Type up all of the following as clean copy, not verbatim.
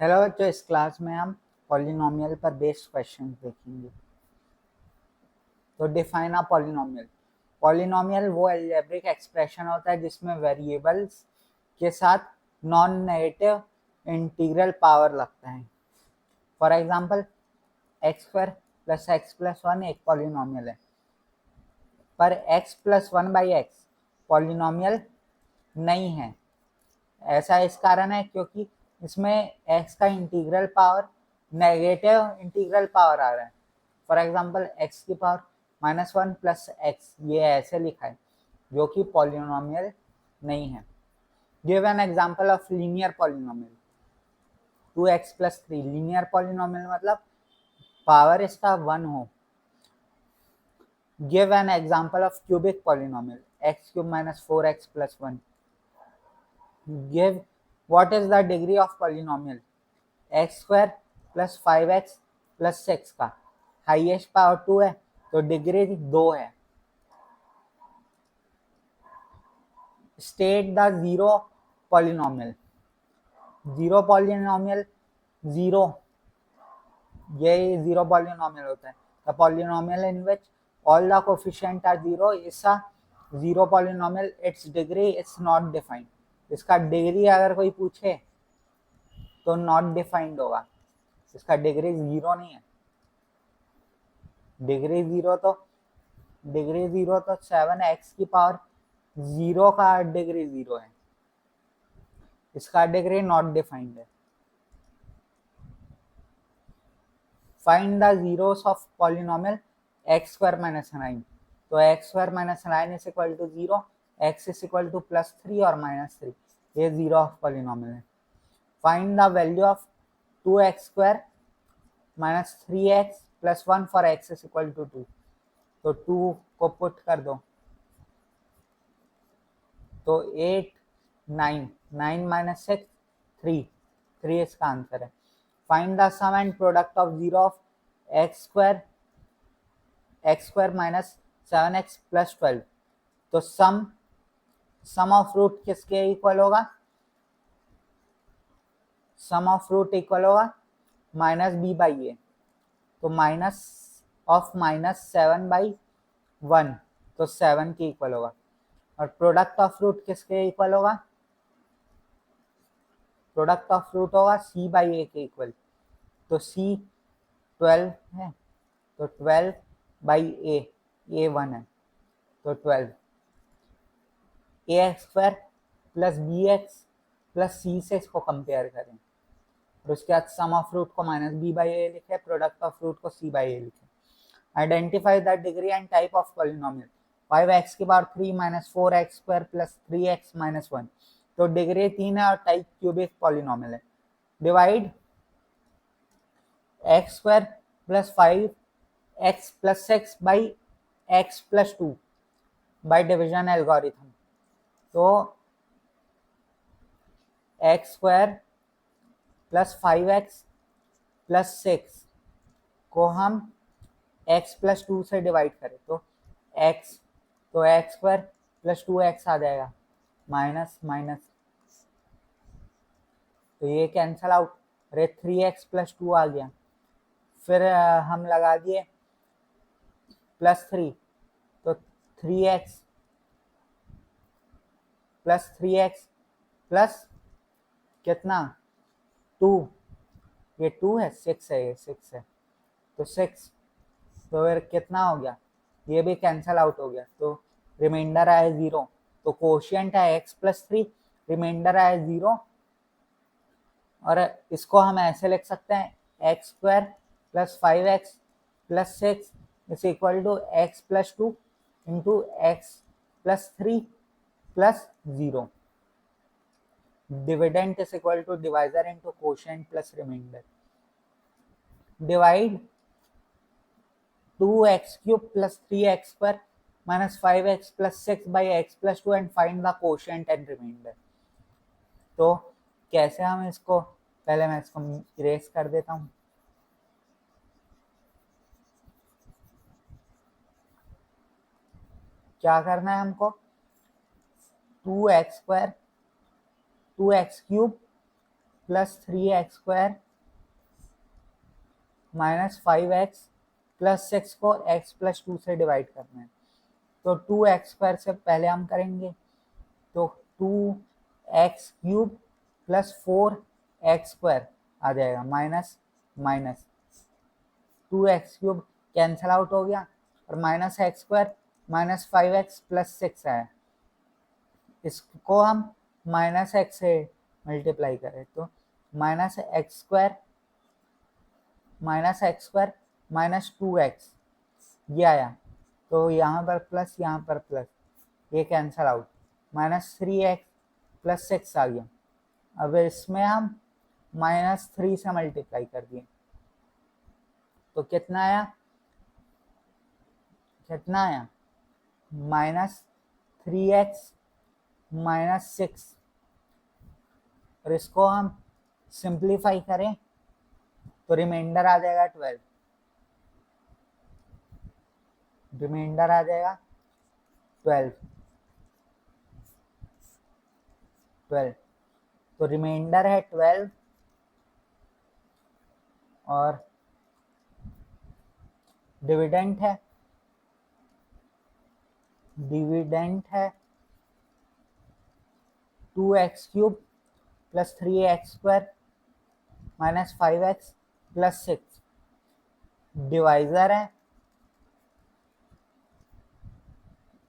Hello बच्चों, इस class में हम पॉलिनोमियल पर बेस्ड क्वेश्चन देखेंगे। तो डिफाइन अ पॉलिनोमियल। पॉलिनोमियल वो अलजेब्रिक एक्सप्रेशन होता है जिसमें वेरिएबल्स के साथ नॉन नेगेटिव इंटीग्रल पावर लगता है। For example x square plus x plus one एक पॉलिनोमियल है, पर x plus one by x polynomial नहीं है। ऐसा इस कारण है क्योंकि इसमें x का integral power negative integral power आ रहा है। फॉर एग्जांपल x की पावर -1 प्लस एक्स, ये ऐसे लिखा है जो कि पॉलिनोमियल नहीं है। Give an example of linear polynomial. 2x plus 3 linear polynomial मतलब पावर इसका 1 हो। Give an example of cubic polynomial. x cube minus 4x plus 1। Give what is the degree of polynomial x square plus 5x plus 6 का highest power 2 है तो degree 2 है। State the zero polynomial. Zero polynomial zero, ये zero polynomial होता है। The polynomial in which all the coefficient are zero is a zero polynomial. Its degree is not defined. इसका degree अगर कोई पूछे तो नॉट डिफाइंड होगा, इसका डिग्री जीरो नहीं है। डिग्री जीरो तो 7x की पावर जीरो का डिग्री जीरो है, इसका डिग्री नॉट डिफाइंड है। Find the zeros of polynomial x square minus 9। तो x square minus 9 is equal to zero, x is equal to +3 और -3, ये जीरो ऑफ पॉलिनोमियल है। Find the value of 2x square minus 3x plus 1 for x is equal to 2। तो 2 को put कर दो तो 8 9 9 minus 6 3 3 इसका आंसर है। Find the sum and product of zero of x square minus 7x plus 12। तो sum of root किसके equal होगा? सम ऑफ रूट इक्वल होगा माइनस बी बाई ए। तो माइनस ऑफ -7/1, तो 7 के इक्वल होगा। और प्रोडक्ट ऑफ रूट किसके इक्वल होगा? प्रोडक्ट ऑफ रूट होगा c बाई ए के इक्वल। तो c 12 है, तो 12 बाई ए 1 है, तो 12 ax square plus b x plus c से इसको कंपेयर करें। और उसके बाद सम ऑफ रूट को माइनस बी बाई ए लिखे, प्रोडक्ट ऑफ रूट को सी बाई ए लिखे। Identify the degree and type of polynomial. 5x की power 3 minus 4x square plus 3x minus 1। तो डिग्री 3 है और टाइप क्यूबिक पॉलिनोमियल है। Divide x square plus 5x plus 6 by x plus 2 by division algorithm. तो x square plus 5x plus 6 को हम x plus 2 से divide करें तो x, तो एक्स स्क्वायर प्लस 2x आ जाएगा, माइनस माइनस, तो ये कैंसल आउट। अरे 3x प्लस 2 आ गया। फिर हम लगा दिए +3, तो 3x प्लस कितना 2, ये 2 है, 6 है, ये 6 है, तो 6। तो फिर कितना हो गया? ये भी कैंसल आउट हो गया, तो रिमाइंडर आया 0। तो कोशिएंट है x प्लस 3, रिमाइंडर आया 0। और इसको हम ऐसे लिख सकते हैं x square plus 5x plus 6 is equal to x plus 2 into x plus 3 plus 0। Dividend is equal to divisor into quotient plus remainder. Divide 2x cube plus 3x square minus 5x plus 6 by x plus 2 and find the quotient and remainder. तो कैसे हम इसको, पहले मैं इसको erase कर देता हूँ। क्या करना है हमको? 2x square 2x cube plus 3x² minus 5x plus 6 को x प्लस 2 से डिवाइड करना है। तो 2x² से पहले हम करेंगे, तो 2x³ प्लस 4x² आ जाएगा, minus minus 2x³ cancel out हो गया और minus x² minus 5x plus 6 आया। इसको हम माइनस x से मल्टीप्लाई करें तो माइनस x² माइनस 2x ये आया, तो यहाँ पर प्लस यहाँ पर प्लस, ये cancel out, minus 3x plus 6 आ गया। अब इसमें हम माइनस 3 से मल्टीप्लाई कर दिए तो कितना आया माइनस 3x माइनस 6, और इसको हम सिंप्लीफाई करें तो रिमाइंडर आ जाएगा 12, रिमाइंडर आ जाएगा 12, तो रिमाइंडर है 12 और डिविडेंड है 2x³ plus 3x² minus 5x plus 6, divisor है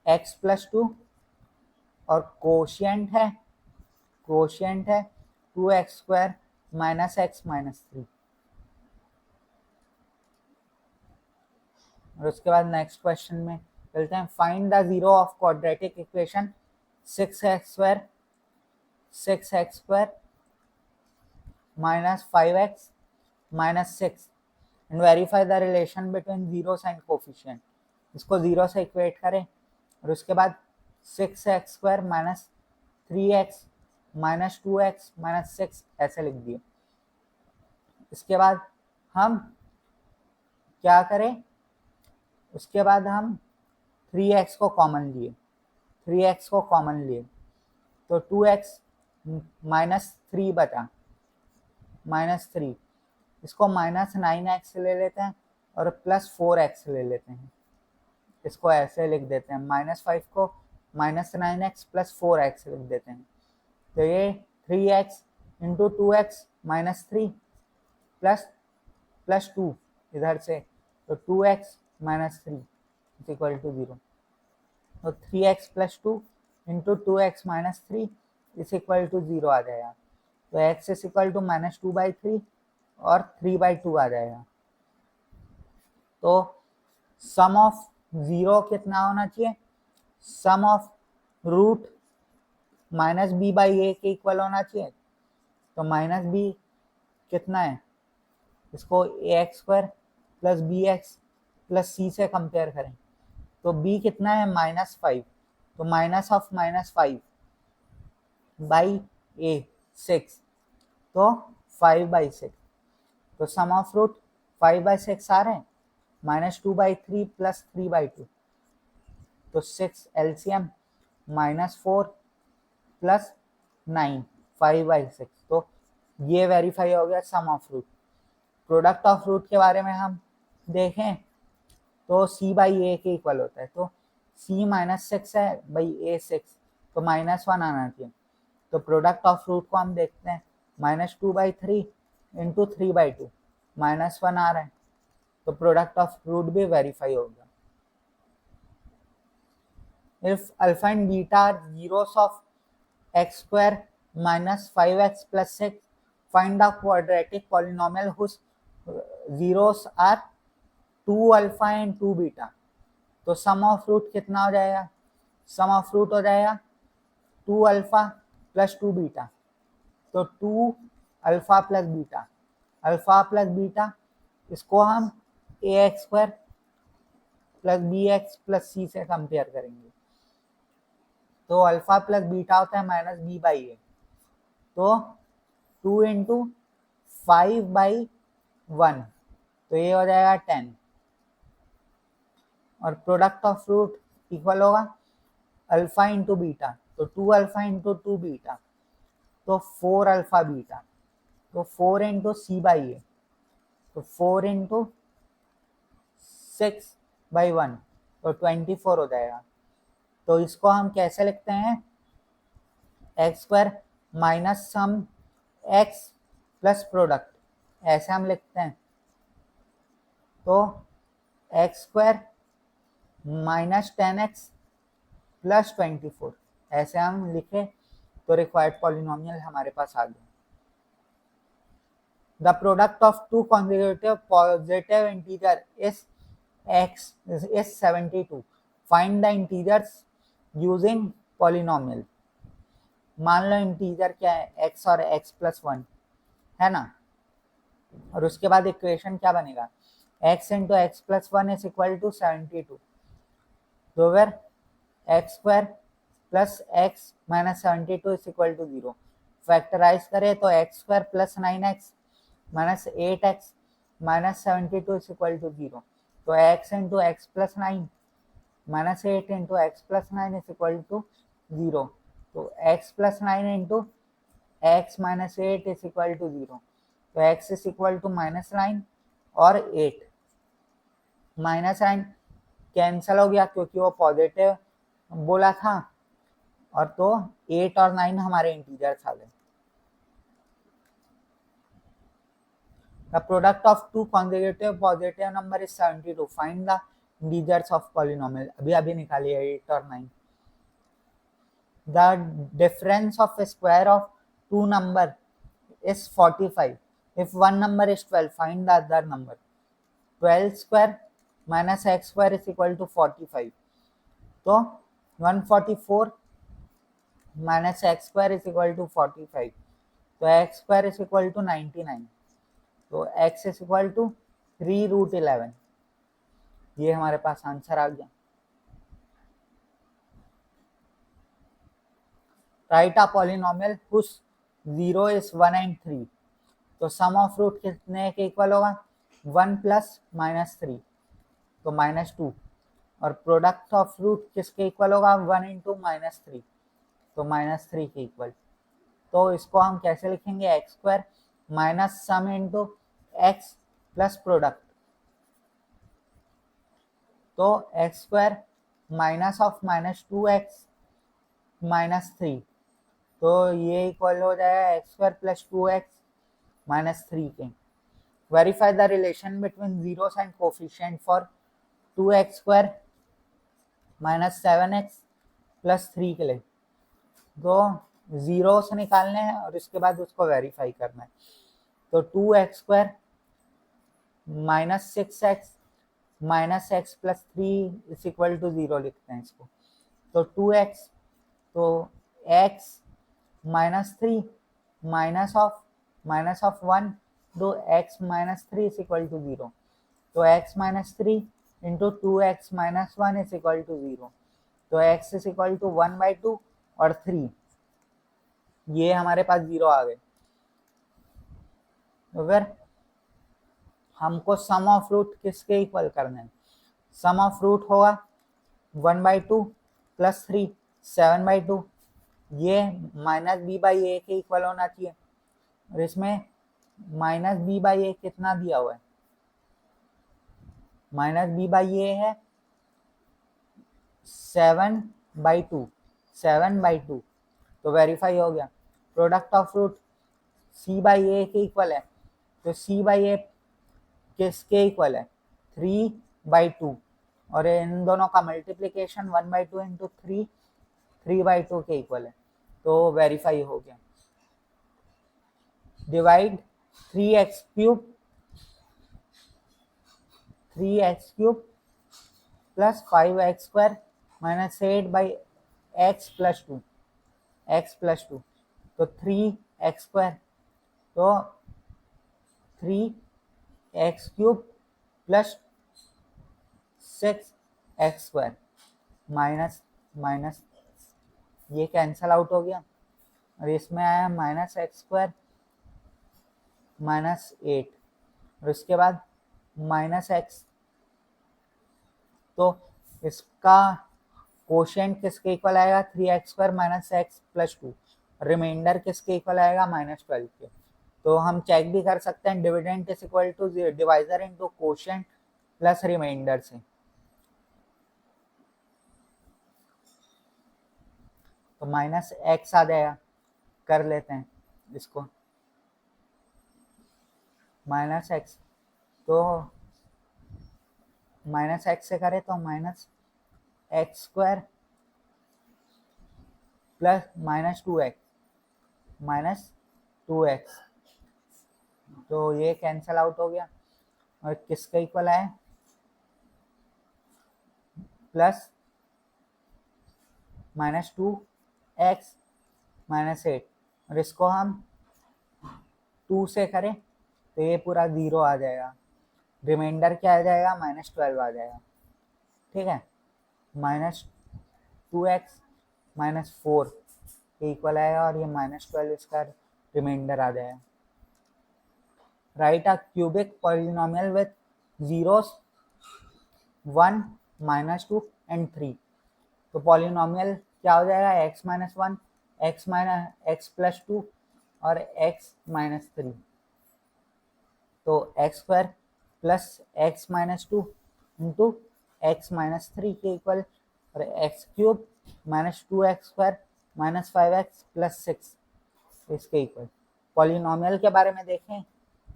x प्लस 2 और कोशिएंट है 2x² माइनस x माइनस 3। और उसके बाद नेक्स्ट क्वेश्चन में चलते हैं। Find the zero of quadratic equation 6x² minus 5x minus 6 and verify the relation between zeros and coefficient. इसको जीरो से इक्वेट करें और उसके बाद 6x² minus 3x minus 2x minus 6 ऐसे लिख दिए। इसके बाद हम क्या करें, उसके बाद हम 3x को कॉमन लिए तो 2x माइनस 3 बचा, माइनस 3, इसको माइनस 9x ले लेते हैं और प्लस 4x ले लेते हैं, इसको ऐसे लिख देते हैं, माइनस 5 को माइनस 9x प्लस 4x लिख देते हैं। तो ये 3x into 2x minus 3 plus 2 इधर से, तो 2x minus 3 is equal to 0। तो 3x plus 2 into 2x minus 3 is equal to 0 आ जाएगा। तो x is equal to minus 2/3 और 3/2 आ जाएगा। तो सम ऑफ जीरो कितना होना चाहिए, सम ऑफ रूट माइनस b/a के इक्वल होना चाहिए। तो माइनस b कितना है, इसको ax² plus bx plus c से कंपेयर करें तो b कितना है माइनस 5, तो minus of minus 5 by a 6, तो 5/6, तो सम ऑफ रूट 5/6 आ रहे हैं, माइनस 2/3 प्लस 3/2, तो 6 LCM माइनस 4 प्लस 9 5/6, तो ये वेरीफाई हो गया sum of root. Product of root के बारे में हम देखें तो c/a के इक्वल होता है, तो c माइनस 6 है बाई a 6, तो माइनस 1 आना चाहिए। तो प्रोडक्ट ऑफ रूट को हम देखते हैं, माइनस 2/3 इंटू 3/2 माइनस 1 आ रहा है, तो प्रोडक्ट ऑफ रूट भी वेरीफाई हो गया। If alpha and beta are zeros of x² minus 5x plus 6, find the quadratic polynomial whose zeros are 2 alpha and 2 beta। तो सम ऑफ रूट कितना हो जाएगा, सम ऑफ रूट हो जाएगा 2 अल्फा प्लस 2 बीटा, तो 2 alpha plus beta, alpha plus beta इसको हम ax² plus bx plus c से कंपेयर करेंगे, तो अल्फा प्लस बीटा होता है माइनस b/a, तो 2 इंटू 5/1, तो ये हो जाएगा 10, और प्रोडक्ट ऑफ रूट इक्वल होगा अल्फा इंटू बीटा, तो 2 अल्फा इंटू 2 बीटा, तो 4 अल्फा बीटा, तो 4 इंटू सी बाई ए, तो 4 इंटू 6/1, तो 24 हो जाएगा। तो इसको हम कैसे लिखते हैं, एक्स स्क्वायर माइनस सम एक्स प्लस प्रोडक्ट, ऐसे हम लिखते हैं। तो x square minus 10x plus 24, ऐसे हम लिखे तो रिक्वायर्ड पॉलिनोमियल हमारे पास आ गया। The product of two consecutive positive integer is x is 72, find the integers using polynomial. मान लो इंटीजर क्या है, x और x प्लस 1 है ना, और उसके बाद इक्वेशन क्या बनेगा, x into x plus 1 is equal to 72, तो where x square plus x minus 72 is equal to 0। Factorise करें तो x square plus 9x minus 8x minus 72 is equal to 0। तो x into x plus 9 minus 8 into x plus 9 is equal to 0। तो x plus 9 into x minus 8 is equal to 0। तो x is equal to minus 9 और 8, minus 9 cancel हो गया क्योंकि वो positive बोला था, और तो 8 और 9 हमारे इंटीजर्स आ गए। The product of two consecutive positive number is 72, find the integers of polynomial, अभी अभी निकालिए 8 और 9। The difference of square of two number is 45, if one number is 12, find the other number. 12 square minus x square is equal to 45, तो 144 minus x square is equal to 45, तो x square is equal to 99, तो x is equal to 3√11, ये हमारे पास answer आ गया। Right a polynomial whose 0 is 1 and 3, तो sum of root कितने के इक्वल होगा, 1 प्लस माइनस 3, तो -2, और प्रोडक्ट ऑफ रूट किसके इक्वल होगा, 1 इंटू माइनस 3, तो -3 के इक्वल। तो इसको हम कैसे लिखेंगे, x square minus sum into x plus product, तो x square minus of -2x minus 3, तो ये इक्वल हो जाएगा x square plus 2x minus 3 के। Verify the relation between zeros and coefficient for 2x square minus 7x plus 3 के लिए, तो zeros निकालने हैं और इसके बाद उसको वेरीफाई करना है। तो 2x square minus 6x minus x plus 3 is equal to 0 लिखते हैं इसको, तो 2x, तो x माइनस 3 माइनस ऑफ 1, तो x minus 3 is equal to 0, तो x minus 3 into 2x minus 1 is equal to 0, तो x इज इक्वल टू 1/2 और 3, ये हमारे पास 0 आ गए। तो फिर हमको सम ऑफ रूट किसके इक्वल करना है, सम ऑफ रूट होगा 1/2 प्लस 3 7/2, ये माइनस बी बाई ए के इक्वल होना चाहिए, और इसमें माइनस बी बाई ए कितना दिया हुआ है, माइनस बी बाई ए है 7/2, तो वेरीफाई हो गया। Product of root c by a के इक्वल है, तो सी बाई ए किसके इक्वल है, 3/2, और इन दोनों का मल्टीप्लीकेशन 1/2 इंटू 3/2 के इक्वल है, तो वेरीफाई हो गया। Divide 3x cube plus 5x square minus 8/x plus 2, तो 3x स्क्वायर, तो 3x cube plus 6x square minus minus, ये कैंसल आउट हो गया, और इसमें आया माइनस एक्स स्क्वायर माइनस 8, और उसके बाद माइनस एक्स, तो इसका कोशेंट किसके इक्वल आएगा, 3x square minus x plus 2, remainder किसके इक्वल आएगा, -12 के। तो हम चेक भी कर सकते हैं dividend is equal to divisor into quotient plus remainder से। तो माइनस एक्स आ जाएगा, कर लेते हैं इसको माइनस एक्स, तो माइनस एक्स से करें तो minus x square plus minus two x, तो ये कैंसल आउट हो गया और किसका इक्वल है plus minus two x minus eight, और इसको हम 2 से करें तो ये पूरा 0 आ जाएगा, रिमाइंडर क्या आ जाएगा -12 आ जाएगा। ठीक है, -2x -4 के इक्वल आएगा और ये -12 इसका रिमाइंडर आ जाएगा। Right a cubic polynomial with zeros 1 -2 and 3। तो पॉलिनोमियल क्या हो जाएगा x-1 x+2 और x-3। तो x square plus x-2 into x-3 के इक्वल और x क्यूब -2x² -5x + 6 इसके इक्वल। पॉलिनोमियल के बारे में देखें,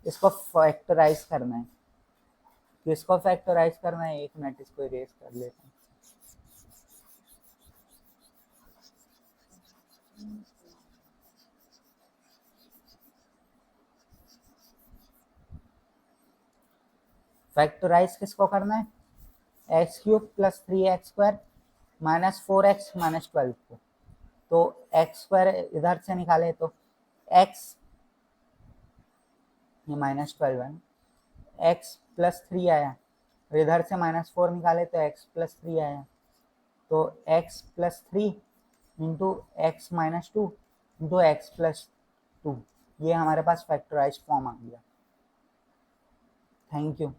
इसको फैक्टराइज करना है। किसको फैक्टराइज करना है, एक मिनट इसको इरेज कर लेता हूँ। फैक्टराइज किसको करना है, x³ + 3x² -4x -12 को। तो x² इधर से निकाले तो x, ये -12 है, x + 3 आया, और इधर से -4 निकाले तो x + 3 आया। तो x + 3 into x -2 into x + 2, ये हमारे पास फैक्टराइज फॉर्म आ गया। Thank you.